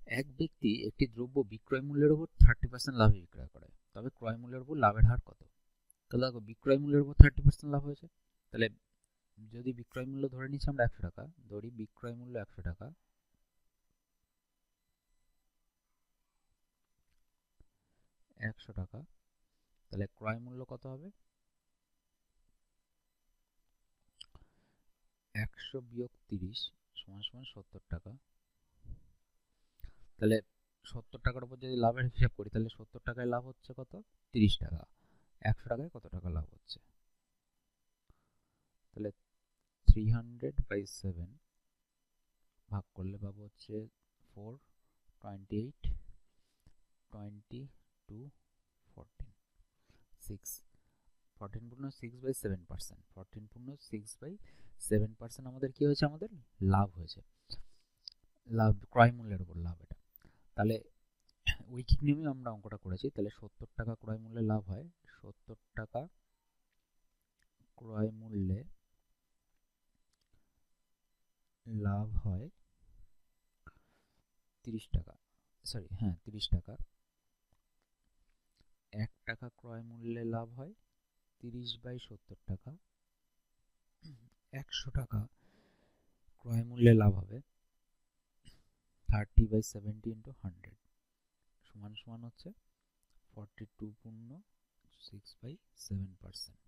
এক ব্যক্তি একটি দ্রব্য বিক্রয় মূল্যের উপর 30% লাভে বিক্রয় করে, তবে ক্রয় মূল্যের উপর লাভের হার কত? তাহলে দেখো, বিক্রয় মূল্যের উপর 30% লাভ হয়েছে। তাহলে যদি বিক্রয় মূল্য ধরে নিচ্ছি আমরা 100 টাকা, ধরি বিক্রয় মূল্য 100 টাকা, 100 টাকা, তাহলে ক্রয় মূল্য কত হবে? 100 বিয়োগ 30 সমান সমান 70 টাকা। তাহলে 70 টাকার উপর যদি লাভের হিসাব করি, তাহলে 70 টাকায় লাভ হচ্ছে কত? 30 টাকা। 100 টাকায় কত টাকা লাভ হচ্ছে? তাহলে 300/7 ভাগ করলে পাবো হচ্ছে 4, 28, 22, 14, 6, 14/6/7%, 14/6/7% আমাদের কি হয়েছে? আমাদের লাভ হয়েছে। লাভ ক্রয় মূল্যের উপর লাভ এটা। তাহলে ঐকিক নিয়মে আমরা অঙ্কটা করেছি। তাহলে 70 টাকা ক্রয় মূল্যে লাভ হয়, 70 টাকা ক্রয় মূল্যে লাভ হয় 30 টাকা, সরি হ্যাঁ 30 টাকা। 1 টাকা ক্রয় মূল্যে লাভ হয় 30/70 টাকা। 100 টাকা ক্রয় মূল্যে লাভ হবে 30/70 × 100 সমান সমান হচ্ছে 42.6/7%।